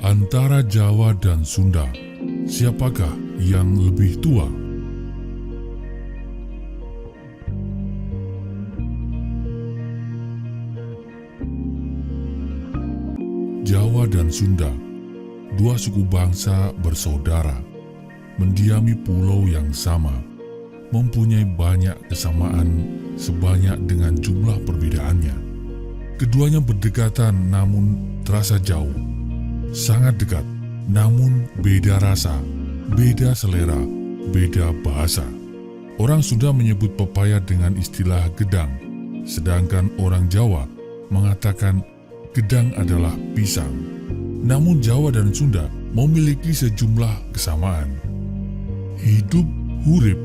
Antara Jawa dan Sunda, siapakah yang lebih tua? Jawa dan Sunda, dua suku bangsa bersaudara, mendiami pulau yang sama, mempunyai banyak kesamaan sebanyak dengan jumlah perbedaannya. Keduanya berdekatan namun terasa jauh, sangat dekat, namun beda rasa, beda selera, beda bahasa. Orang Sunda menyebut pepaya dengan istilah gedang, sedangkan orang Jawa mengatakan gedang adalah pisang. Namun Jawa dan Sunda memiliki sejumlah kesamaan. Hidup, hurip,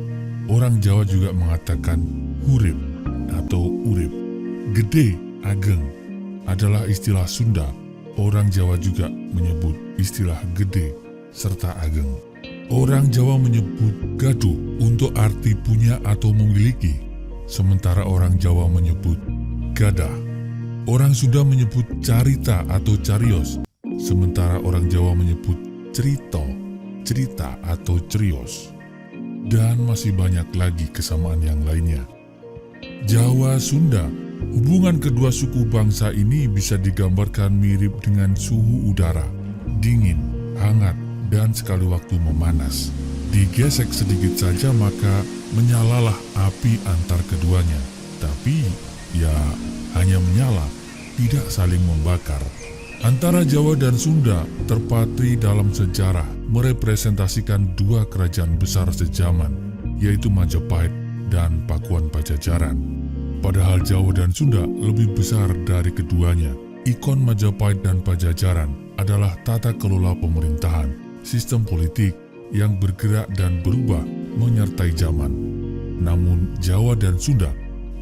orang Jawa juga mengatakan hurip atau urip. Gede, ageng adalah istilah Sunda. Orang Jawa juga menyebut istilah gede serta ageng. Orang Jawa menyebut gaduh untuk arti punya atau memiliki, sementara orang Jawa menyebut gadah. Orang Sunda menyebut carita atau carios, sementara orang Jawa menyebut cerita, cerita atau cerios. Dan masih banyak lagi kesamaan yang lainnya. Jawa-Sunda, hubungan kedua suku bangsa ini bisa digambarkan mirip dengan suhu udara, dingin, hangat, dan sekali waktu memanas. Digesek sedikit saja maka menyalalah api antar keduanya. Tapi, ya hanya menyala, tidak saling membakar. Antara Jawa dan Sunda terpatri dalam sejarah merepresentasikan dua kerajaan besar sejaman, yaitu Majapahit dan Pakuan Pajajaran. Padahal Jawa dan Sunda lebih besar dari keduanya. Ikon Majapahit dan Pajajaran adalah tata kelola pemerintahan, sistem politik yang bergerak dan berubah menyertai zaman. Namun Jawa dan Sunda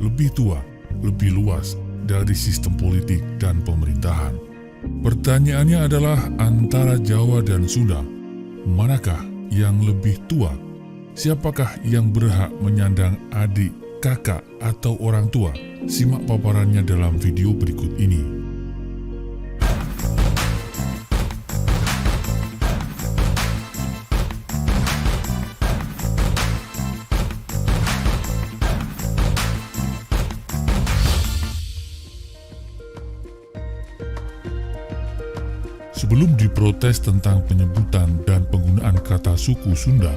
lebih tua, lebih luas dari sistem politik dan pemerintahan. Pertanyaannya adalah antara Jawa dan Sunda, manakah yang lebih tua? Siapakah yang berhak menyandang adik, kakak, atau orang tua? Simak paparannya dalam video berikut ini. Sebelum diprotes tentang penyebutan dan penggunaan kata suku Sunda,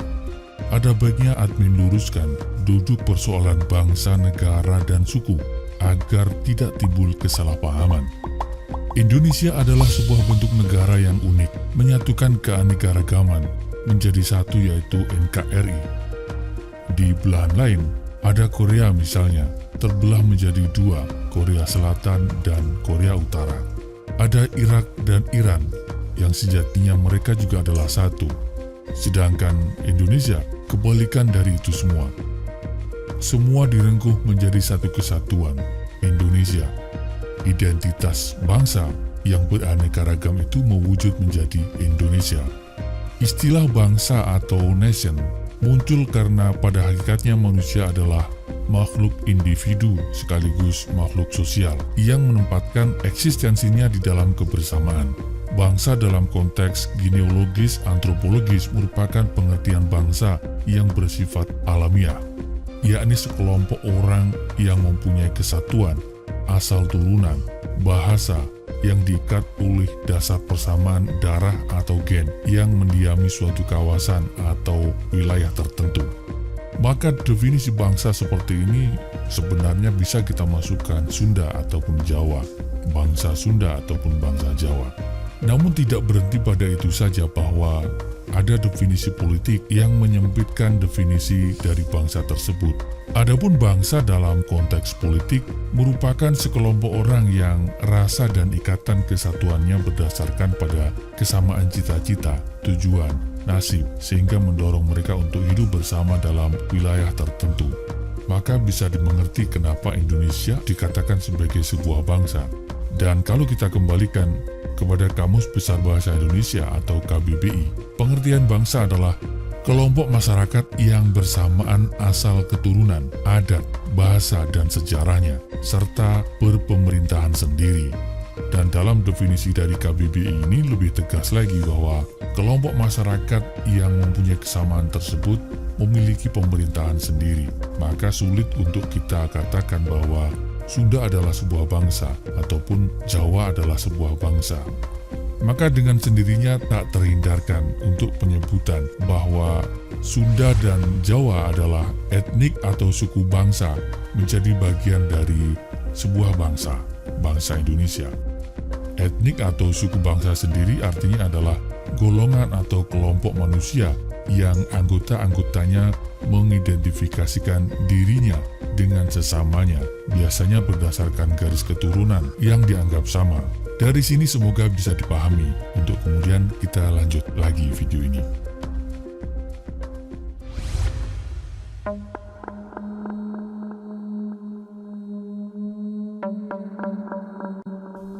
ada baiknya admin luruskan duduk persoalan bangsa, negara, dan suku agar tidak timbul kesalahpahaman. Indonesia adalah sebuah bentuk negara yang unik, menyatukan keanekaragaman menjadi satu yaitu NKRI. Di belahan lain, ada Korea misalnya, terbelah menjadi dua, Korea Selatan dan Korea Utara. Ada Irak dan Iran, yang sejatinya mereka juga adalah satu. Sedangkan Indonesia kebalikan dari itu semua. Semua direngkuh menjadi satu kesatuan, Indonesia. Identitas bangsa yang beraneka ragam itu mewujud menjadi Indonesia. Istilah bangsa atau nation muncul karena pada hakikatnya manusia adalah makhluk individu sekaligus makhluk sosial yang menempatkan eksistensinya di dalam kebersamaan. Bangsa dalam konteks genealogis antropologis merupakan pengertian bangsa yang bersifat alamiah, yakni sekelompok orang yang mempunyai kesatuan, asal turunan, bahasa yang diikat oleh dasar persamaan darah atau gen yang mendiami suatu kawasan atau wilayah tertentu. Maka definisi bangsa seperti ini sebenarnya bisa kita masukkan Sunda ataupun Jawa, bangsa Sunda ataupun bangsa Jawa. Namun tidak berhenti pada itu saja bahwa ada definisi politik yang menyempitkan definisi dari bangsa tersebut. Adapun bangsa dalam konteks politik merupakan sekelompok orang yang rasa dan ikatan kesatuannya berdasarkan pada kesamaan cita-cita, tujuan, nasib, sehingga mendorong mereka untuk hidup bersama dalam wilayah tertentu. Maka bisa dimengerti kenapa Indonesia dikatakan sebagai sebuah bangsa. Dan kalau kita kembalikan kepada Kamus Besar Bahasa Indonesia atau KBBI, pengertian bangsa adalah kelompok masyarakat yang bersamaan asal keturunan, adat, bahasa, dan sejarahnya, serta berpemerintahan sendiri. Dan dalam definisi dari KBBI ini lebih tegas lagi bahwa kelompok masyarakat yang mempunyai kesamaan tersebut memiliki pemerintahan sendiri. Maka sulit untuk kita katakan bahwa Sunda adalah sebuah bangsa ataupun Jawa adalah sebuah bangsa. Maka dengan sendirinya tak terhindarkan untuk penyebutan bahwa Sunda dan Jawa adalah etnik atau suku bangsa menjadi bagian dari sebuah bangsa, bangsa Indonesia. Etnik atau suku bangsa sendiri artinya adalah golongan atau kelompok manusia yang anggota-anggotanya mengidentifikasikan dirinya dengan sesamanya, biasanya berdasarkan garis keturunan yang dianggap sama. Dari sini semoga bisa dipahami untuk kemudian kita lanjut lagi video ini.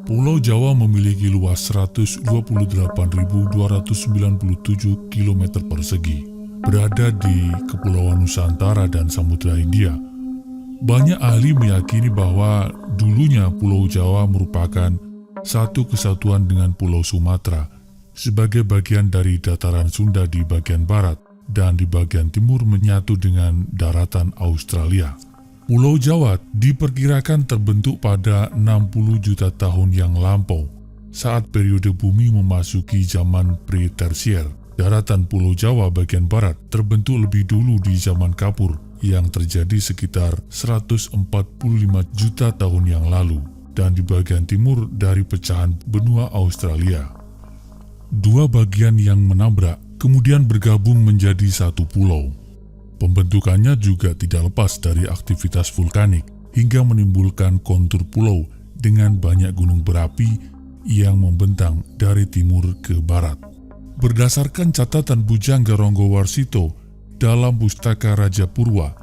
Pulau Jawa memiliki luas 128.297 km persegi, berada di Kepulauan Nusantara dan Samudra Hindia. Banyak ahli meyakini bahwa dulunya Pulau Jawa merupakan satu kesatuan dengan Pulau Sumatera sebagai bagian dari dataran Sunda di bagian barat dan di bagian timur menyatu dengan daratan Australia. Pulau Jawa diperkirakan terbentuk pada 60 juta tahun yang lampau saat periode bumi memasuki zaman pre-tersier. Daratan Pulau Jawa bagian barat terbentuk lebih dulu di zaman Kapur yang terjadi sekitar 145 juta tahun yang lalu dan di bagian timur dari pecahan benua Australia. Dua bagian yang menabrak kemudian bergabung menjadi satu pulau. Pembentukannya juga tidak lepas dari aktivitas vulkanik hingga menimbulkan kontur pulau dengan banyak gunung berapi yang membentang dari timur ke barat. Berdasarkan catatan Bujangga Ronggowarsito dalam Pustaka Raja Purwa,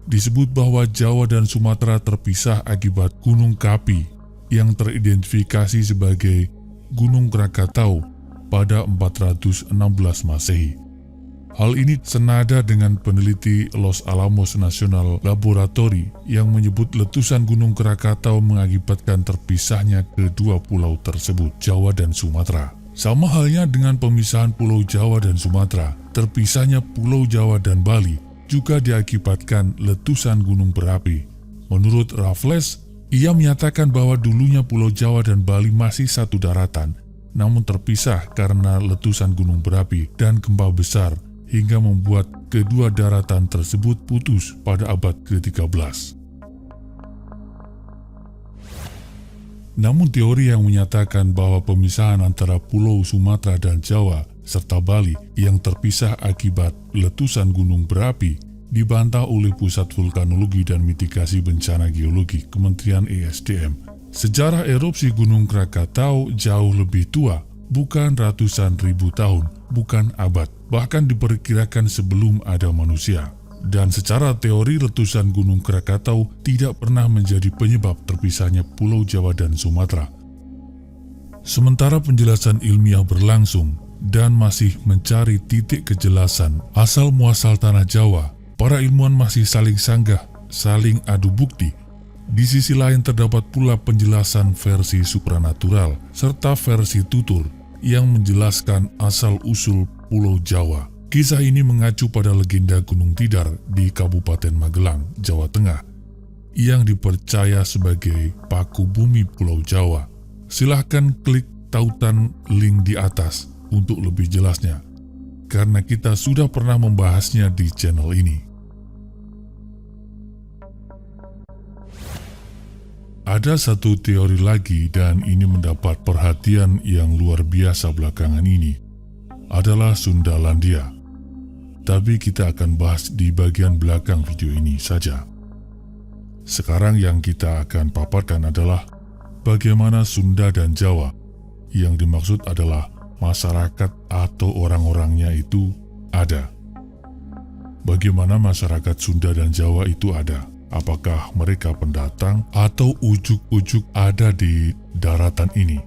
disebut bahwa Jawa dan Sumatera terpisah akibat Gunung Kapi yang teridentifikasi sebagai Gunung Krakatau pada 416 Masehi. Hal ini senada dengan peneliti Los Alamos National Laboratory yang menyebut letusan Gunung Krakatau mengakibatkan terpisahnya kedua pulau tersebut, Jawa dan Sumatera. Sama halnya dengan pemisahan Pulau Jawa dan Sumatera, terpisahnya Pulau Jawa dan Bali juga diakibatkan letusan gunung berapi. Menurut Raffles, ia menyatakan bahwa dulunya Pulau Jawa dan Bali masih satu daratan, namun terpisah karena letusan gunung berapi dan gempa besar hingga membuat kedua daratan tersebut putus pada abad ke-13. Namun teori yang menyatakan bahwa pemisahan antara Pulau Sumatera dan Jawa serta Bali yang terpisah akibat letusan gunung berapi dibantah oleh Pusat Vulkanologi dan Mitigasi Bencana Geologi Kementerian ESDM. Sejarah erupsi Gunung Krakatau jauh lebih tua, bukan ratusan ribu tahun, bukan abad, bahkan diperkirakan sebelum ada manusia. Dan secara teori letusan Gunung Krakatau tidak pernah menjadi penyebab terpisahnya Pulau Jawa dan Sumatera. Sementara penjelasan ilmiah berlangsung dan masih mencari titik kejelasan asal-muasal tanah Jawa, para ilmuwan masih saling sanggah, saling adu bukti. Di sisi lain terdapat pula penjelasan versi supranatural serta versi tutur yang menjelaskan asal-usul Pulau Jawa. Kisah ini mengacu pada legenda Gunung Tidar di Kabupaten Magelang, Jawa Tengah, yang dipercaya sebagai paku bumi Pulau Jawa. Silahkan klik tautan link di atas untuk lebih jelasnya, karena kita sudah pernah membahasnya di channel ini. Ada satu teori lagi dan ini mendapat perhatian yang luar biasa belakangan ini, adalah Sundalandia. Tapi kita akan bahas di bagian belakang video ini saja. Sekarang yang kita akan paparkan adalah bagaimana Sunda dan Jawa, yang dimaksud adalah masyarakat atau orang-orangnya itu ada. Bagaimana masyarakat Sunda dan Jawa itu ada? Apakah mereka pendatang atau ujuk-ujuk ada di daratan ini?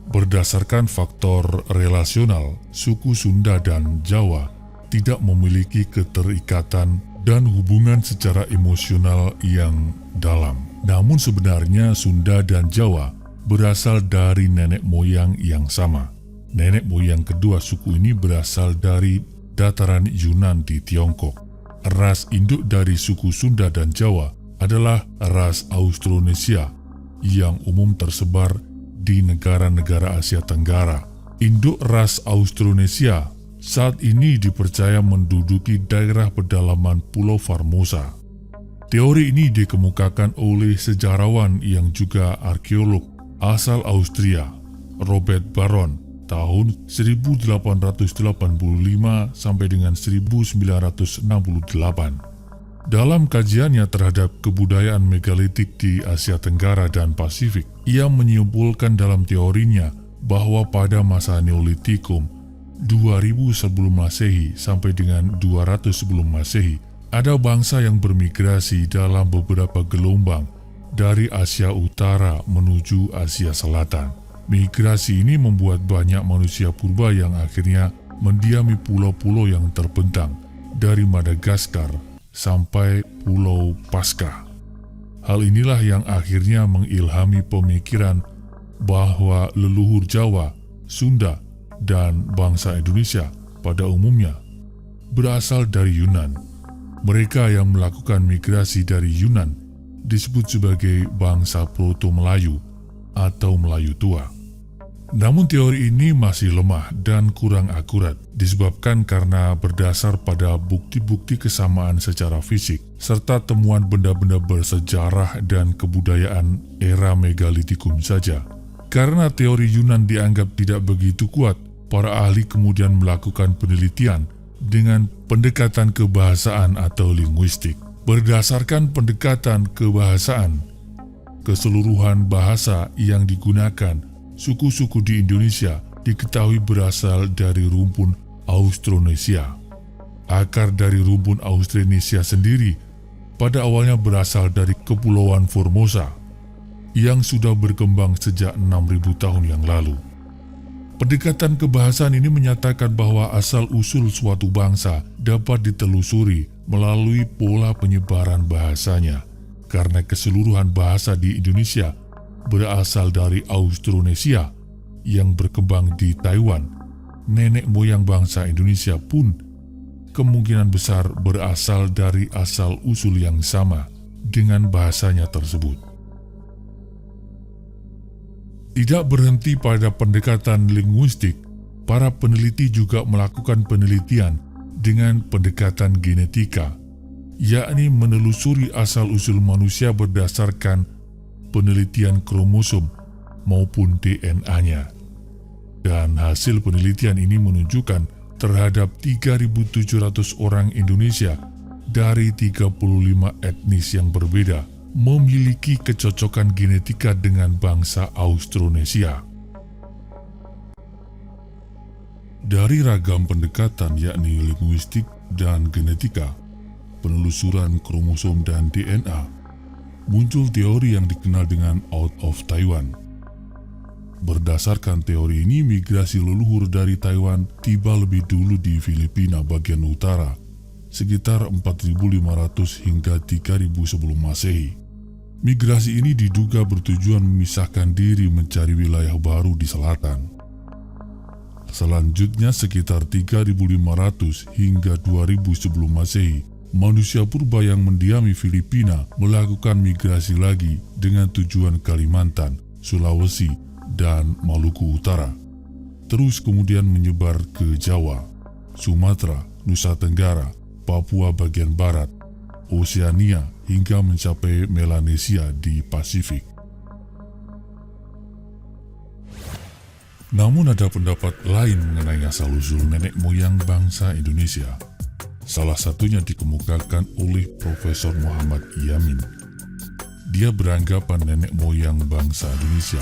Berdasarkan faktor relasional, suku Sunda dan Jawa tidak memiliki keterikatan dan hubungan secara emosional yang dalam. Namun sebenarnya Sunda dan Jawa berasal dari nenek moyang yang sama. Nenek moyang kedua suku ini berasal dari dataran Yunan di Tiongkok. Ras induk dari suku Sunda dan Jawa adalah ras Austronesia yang umum tersebar di negara-negara Asia Tenggara. Induk ras Austronesia saat ini dipercaya menduduki daerah pedalaman Pulau Formosa. Teori ini dikemukakan oleh sejarawan yang juga arkeolog asal Austria, Robert Baron, tahun 1885 sampai dengan 1968. Dalam kajiannya terhadap kebudayaan megalitik di Asia Tenggara dan Pasifik, ia menyimpulkan dalam teorinya bahwa pada masa Neolitikum 2000 sebelum Masehi sampai dengan 200 sebelum Masehi, ada bangsa yang bermigrasi dalam beberapa gelombang dari Asia Utara menuju Asia Selatan. Migrasi ini membuat banyak manusia purba yang akhirnya mendiami pulau-pulau yang terbentang dari Madagaskar sampai Pulau Paskah. Hal inilah yang akhirnya mengilhami pemikiran bahwa leluhur Jawa, Sunda, dan bangsa Indonesia pada umumnya berasal dari Yunan. Mereka yang melakukan migrasi dari Yunan disebut sebagai bangsa Proto-Melayu atau Melayu Tua. Namun teori ini masih lemah dan kurang akurat disebabkan karena berdasar pada bukti-bukti kesamaan secara fisik serta temuan benda-benda bersejarah dan kebudayaan era megalitikum saja. Karena teori Yunan dianggap tidak begitu kuat, para ahli kemudian melakukan penelitian dengan pendekatan kebahasaan atau linguistik. Berdasarkan pendekatan kebahasaan, keseluruhan bahasa yang digunakan suku-suku di Indonesia diketahui berasal dari rumpun Austronesia. Akar dari rumpun Austronesia sendiri pada awalnya berasal dari Kepulauan Formosa yang sudah berkembang sejak 6.000 tahun yang lalu. Pendekatan kebahasaan ini menyatakan bahwa asal-usul suatu bangsa dapat ditelusuri melalui pola penyebaran bahasanya, karena keseluruhan bahasa di Indonesia berasal dari Austronesia yang berkembang di Taiwan. Nenek moyang bangsa Indonesia pun kemungkinan besar berasal dari asal-usul yang sama dengan bahasanya tersebut. Tidak berhenti pada pendekatan linguistik, para peneliti juga melakukan penelitian dengan pendekatan genetika, yakni menelusuri asal-usul manusia berdasarkan penelitian kromosom maupun DNA-nya. Dan hasil penelitian ini menunjukkan terhadap 3.700 orang Indonesia dari 35 etnis yang berbeda memiliki kecocokan genetika dengan bangsa Austronesia. Dari ragam pendekatan yakni linguistik dan genetika, penelusuran kromosom dan DNA, muncul teori yang dikenal dengan Out of Taiwan. Berdasarkan teori ini, migrasi leluhur dari Taiwan tiba lebih dulu di Filipina bagian utara, sekitar 4.500 hingga 3.000 sebelum Masehi. Migrasi ini diduga bertujuan memisahkan diri mencari wilayah baru di selatan. Selanjutnya sekitar 3.500 hingga 2.000 sebelum Masehi, manusia purba yang mendiami Filipina melakukan migrasi lagi dengan tujuan Kalimantan, Sulawesi, dan Maluku Utara. Terus kemudian menyebar ke Jawa, Sumatera, Nusa Tenggara, Papua bagian barat, Oseania, hingga mencapai Melanesia di Pasifik. Namun ada pendapat lain mengenai asal-usul nenek moyang bangsa Indonesia. Salah satunya dikemukakan oleh Profesor Muhammad Yamin. Dia beranggapan nenek moyang bangsa Indonesia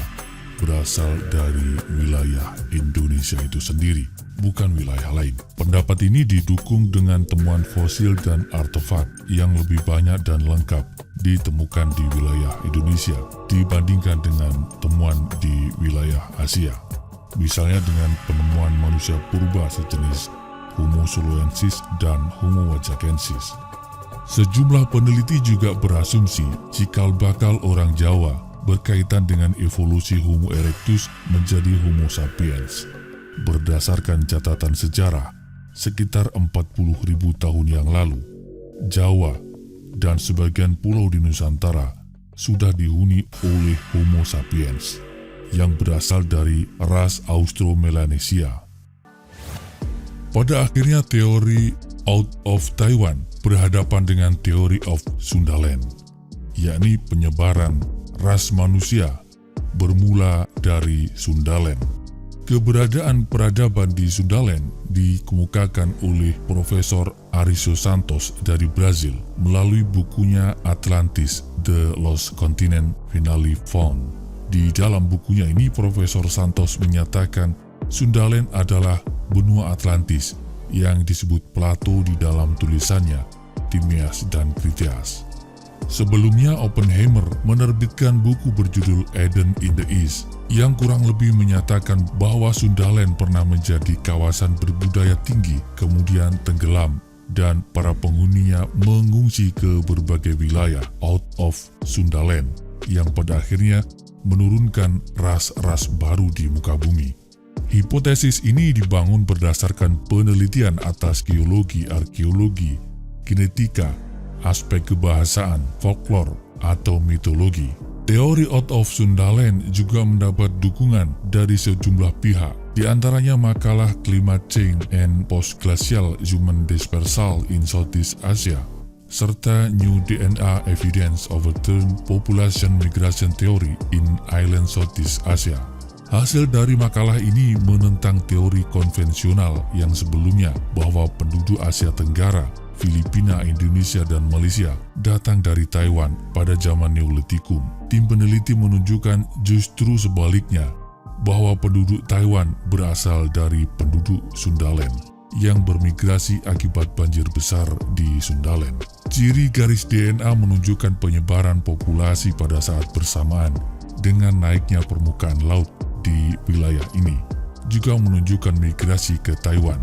berasal dari wilayah Indonesia itu sendiri, bukan wilayah lain. Pendapat ini didukung dengan temuan fosil dan artefak yang lebih banyak dan lengkap ditemukan di wilayah Indonesia dibandingkan dengan temuan di wilayah Asia. Misalnya dengan penemuan manusia purba sejenis Homo soloensis dan Homo wajakensis. Sejumlah peneliti juga berasumsi cikal bakal orang Jawa berkaitan dengan evolusi Homo erectus menjadi Homo sapiens. Berdasarkan catatan sejarah, sekitar 40.000 tahun yang lalu, Jawa dan sebagian pulau di Nusantara sudah dihuni oleh Homo sapiens yang berasal dari ras Austro-Melanesia. Pada akhirnya teori out of Taiwan berhadapan dengan teori of Sundaland, yakni penyebaran ras manusia bermula dari Sundaland. Keberadaan peradaban di Sundaland dikemukakan oleh Profesor Aristo Santos dari Brazil melalui bukunya Atlantis, The Lost Continent Finally Found. Di dalam bukunya ini, Profesor Santos menyatakan Sundaland adalah benua Atlantis yang disebut Plato di dalam tulisannya Timaeus dan Critias. Sebelumnya, Oppenheimer menerbitkan buku berjudul Eden in the East yang kurang lebih menyatakan bahwa Sundaland pernah menjadi kawasan berbudaya tinggi, kemudian tenggelam, dan para penghuninya mengungsi ke berbagai wilayah out of Sundaland yang pada akhirnya menurunkan ras-ras baru di muka bumi. Hipotesis ini dibangun berdasarkan penelitian atas geologi, arkeologi, genetika, aspek kebahasaan, folklore, atau mitologi. Teori out of Sundaland juga mendapat dukungan dari sejumlah pihak, di antaranya makalah Climate Change and Post-Glacial Human Dispersal in Southeast Asia, serta New DNA Evidence Overturn Population Migration Theory in Island Southeast Asia. Hasil dari makalah ini menentang teori konvensional yang sebelumnya bahwa penduduk Asia Tenggara, Filipina, Indonesia, dan Malaysia datang dari Taiwan pada zaman Neolitikum. Tim peneliti menunjukkan justru sebaliknya, bahwa penduduk Taiwan berasal dari penduduk Sundaland yang bermigrasi akibat banjir besar di Sundaland. Ciri garis DNA menunjukkan penyebaran populasi pada saat bersamaan dengan naiknya permukaan laut di wilayah ini. Juga menunjukkan migrasi ke Taiwan,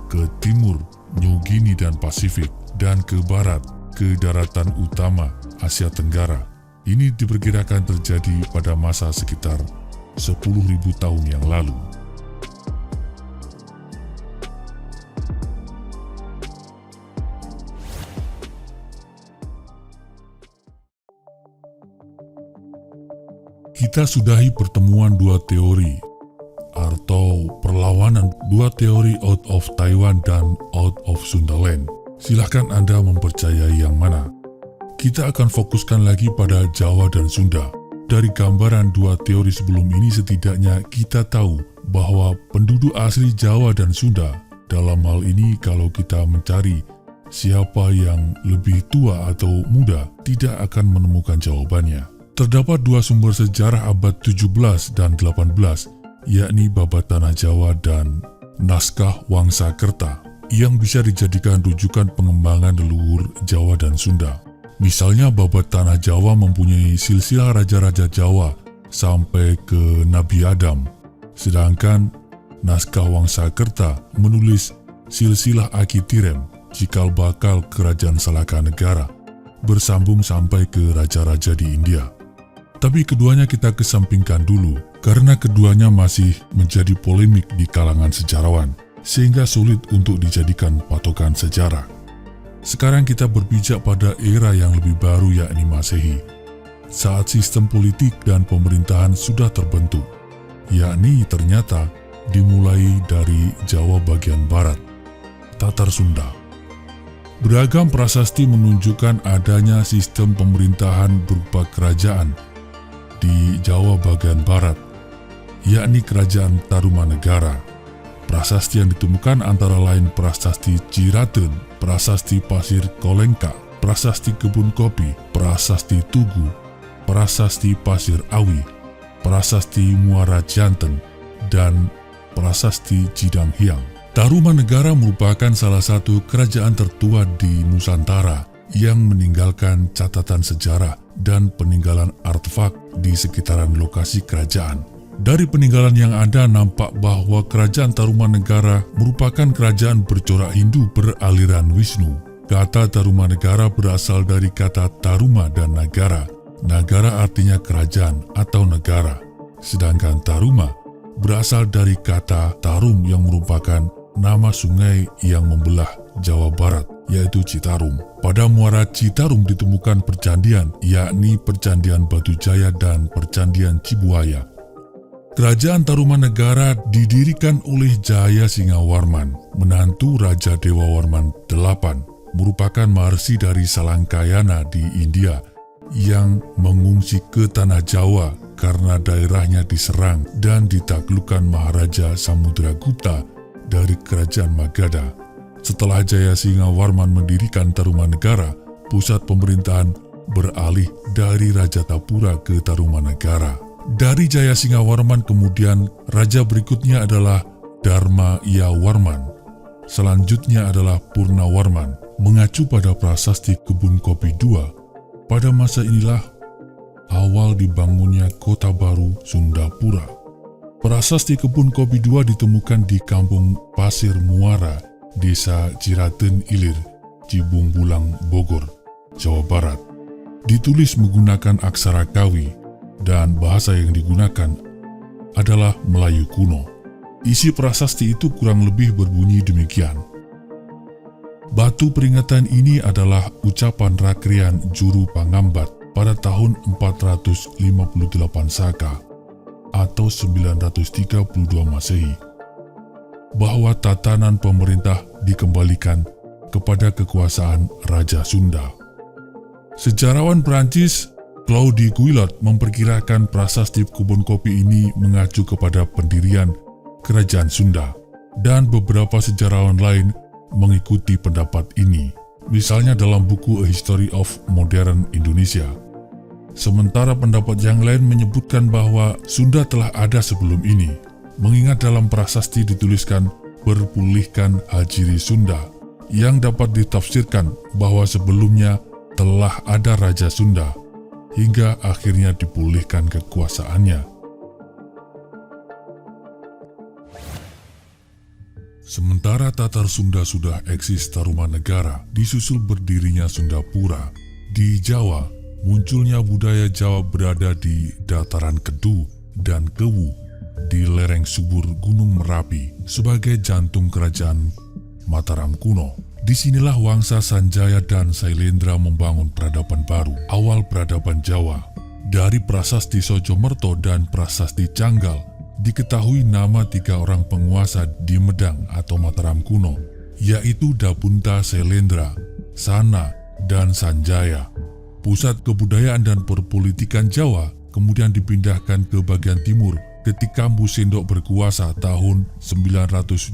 ke timur, New Guinea dan Pasifik, dan ke barat, ke daratan utama Asia Tenggara. Ini diperkirakan terjadi pada masa sekitar 10.000 tahun yang lalu. Kita sudahi pertemuan dua teori atau perlawanan dua teori out of Taiwan dan out of Sundaland. Silahkan Anda mempercayai yang mana. Kita akan fokuskan lagi pada Jawa dan Sunda. Dari gambaran dua teori sebelum ini, setidaknya kita tahu bahwa penduduk asli Jawa dan Sunda, dalam hal ini kalau kita mencari siapa yang lebih tua atau muda, tidak akan menemukan jawabannya. Terdapat dua sumber sejarah abad 17 dan 18, yakni Babat Tanah Jawa dan Naskah Wangsakerta, yang bisa dijadikan rujukan pengembangan leluhur Jawa dan Sunda. Misalnya, Babat Tanah Jawa mempunyai silsilah raja-raja Jawa sampai ke Nabi Adam, sedangkan Naskah Wangsakerta menulis silsilah Aki Tirem, cikal bakal kerajaan Salaka Negara, bersambung sampai ke raja-raja di India. Tapi keduanya kita kesampingkan dulu, karena keduanya masih menjadi polemik di kalangan sejarawan, sehingga sulit untuk dijadikan patokan sejarah. Sekarang kita berpijak pada era yang lebih baru, yakni Masehi, saat sistem politik dan pemerintahan sudah terbentuk, yakni ternyata dimulai dari Jawa bagian barat, Tatar Sunda. Beragam prasasti menunjukkan adanya sistem pemerintahan berupa kerajaan di Jawa bagian barat, yakni Kerajaan Tarumanegara. Prasasti yang ditemukan antara lain Prasasti Ciraten, Prasasti Pasir Kolengka, Prasasti Kebun Kopi, Prasasti Tugu, Prasasti Pasir Awi, Prasasti Muara Janten, dan Prasasti Cidang Hyang. Tarumanegara merupakan salah satu kerajaan tertua di Nusantara yang meninggalkan catatan sejarah dan peninggalan artefak di sekitaran lokasi kerajaan. Dari peninggalan yang ada nampak bahwa kerajaan Tarumanegara merupakan kerajaan bercorak Hindu beraliran Wisnu. Kata Tarumanegara berasal dari kata Taruma dan Nagara, Nagara artinya kerajaan atau negara, sedangkan Taruma berasal dari kata Tarum yang merupakan nama sungai yang membelah Jawa Barat, yaitu Citarum. Pada muara Citarum ditemukan percandian, yakni Percandian Batu Jaya dan Percandian Cibuaya. Kerajaan Tarumanegara didirikan oleh Jaya Singawarman, menantu Raja Dewa Warman VIII, merupakan maharsi dari Salangkayana di India yang mengungsi ke Tanah Jawa karena daerahnya diserang dan ditaklukkan Maharaja Samudragupta dari Kerajaan Magadha. Setelah Jaya Singawarman mendirikan Tarumanegara, pusat pemerintahan beralih dari Rajatapura ke Tarumanegara. Dari Jaya Singawarman kemudian raja berikutnya adalah Dharma Yawarman. Selanjutnya adalah Purnawarman. Mengacu pada prasasti Kebun Kopi II, pada masa inilah awal dibangunnya kota baru Sundapura. Prasasti Kebun Kopi II ditemukan di Kampung Pasir Muara, Desa Ciraten Ilir, Cibung Bulang, Bogor, Jawa Barat. Ditulis menggunakan aksara Kawi dan bahasa yang digunakan adalah Melayu kuno. Isi prasasti itu kurang lebih berbunyi demikian. Batu peringatan ini adalah ucapan Rakrian Juru Pangambat pada tahun 458 Saka atau 932 Masehi, bahwa tatanan pemerintah dikembalikan kepada kekuasaan Raja Sunda. Sejarawan Perancis Claude Guillot memperkirakan prasasti Kebun Kopi ini mengacu kepada pendirian Kerajaan Sunda, dan beberapa sejarawan lain mengikuti pendapat ini, misalnya dalam buku A History of Modern Indonesia. Sementara pendapat yang lain menyebutkan bahwa Sunda telah ada sebelum ini, mengingat dalam prasasti dituliskan berpulihkan Hajiri Sunda, yang dapat ditafsirkan bahwa sebelumnya telah ada Raja Sunda, hingga akhirnya dipulihkan kekuasaannya. Sementara Tatar Sunda sudah eksis Tarumanegara, disusul berdirinya Sundapura. Di Jawa, munculnya budaya Jawa berada di dataran Kedu dan Kewu, di lereng subur Gunung Merapi, sebagai jantung kerajaan Mataram kuno. Disinilah Wangsa Sanjaya dan Sailendra membangun peradaban baru, awal peradaban Jawa. Dari prasasti Sojomerto dan prasasti Canggal, diketahui nama 3 orang penguasa di Medang atau Mataram kuno, yaitu Dapunta Sailendra, Sana, dan Sanjaya. Pusat kebudayaan dan perpolitikan Jawa kemudian dipindahkan ke bagian timur ketika Mpu Sindok berkuasa tahun 929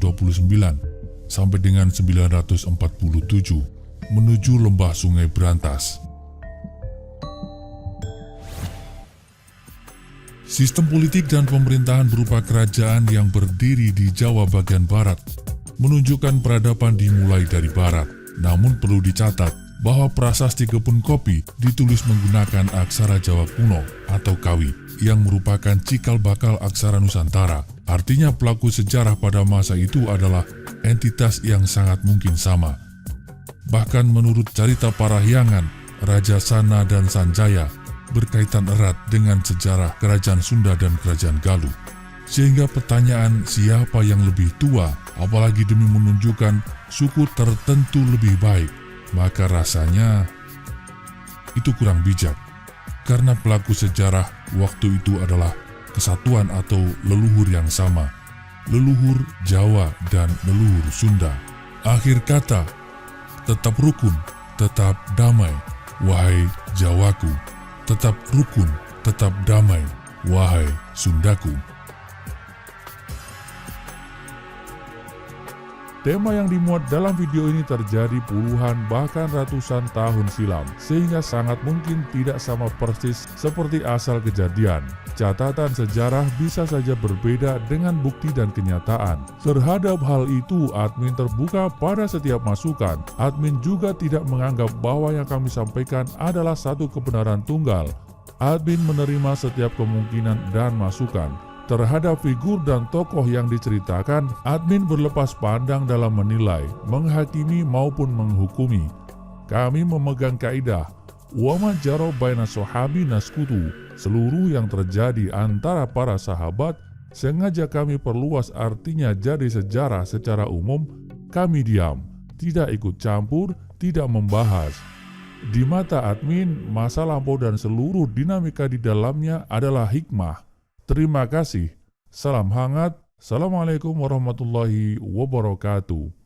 sampai dengan 947 menuju lembah Sungai Brantas. Sistem politik dan pemerintahan berupa kerajaan yang berdiri di Jawa bagian barat menunjukkan peradaban dimulai dari barat. Namun perlu dicatat bahwa prasasti Kebun Kopi ditulis menggunakan aksara Jawa kuno atau Kawi, yang merupakan cikal bakal aksara Nusantara. Artinya pelaku sejarah pada masa itu adalah entitas yang sangat mungkin sama. Bahkan menurut cerita Parahyangan, Raja Sana dan Sanjaya berkaitan erat dengan sejarah Kerajaan Sunda dan Kerajaan Galuh. Sehingga pertanyaan siapa yang lebih tua, apalagi demi menunjukkan suku tertentu lebih baik, maka rasanya itu kurang bijak. Karena pelaku sejarah waktu itu adalah kesatuan atau leluhur yang sama, leluhur Jawa dan leluhur Sunda. Akhir kata, tetap rukun, tetap damai, wahai Jawaku. Tetap rukun, tetap damai, wahai Sundaku. Tema yang dimuat dalam video ini terjadi puluhan bahkan ratusan tahun silam, sehingga sangat mungkin tidak sama persis seperti asal kejadian. Catatan sejarah bisa saja berbeda dengan bukti dan kenyataan. Terhadap hal itu, admin terbuka pada setiap masukan. Admin juga tidak menganggap bahwa yang kami sampaikan adalah satu kebenaran tunggal. Admin menerima setiap kemungkinan dan masukan. Terhadap figur dan tokoh yang diceritakan, admin berlepas pandang dalam menilai, menghakimi maupun menghukumi. Kami memegang kaidah, Wa ma jara baina sahabi naskutu, seluruh yang terjadi antara para sahabat sengaja kami perluas artinya jadi sejarah secara umum. Kami diam, tidak ikut campur, tidak membahas. Di mata admin, masa lampau dan seluruh dinamika di dalamnya adalah hikmah. Terima kasih. Salam hangat. Assalamualaikum warahmatullahi wabarakatuh.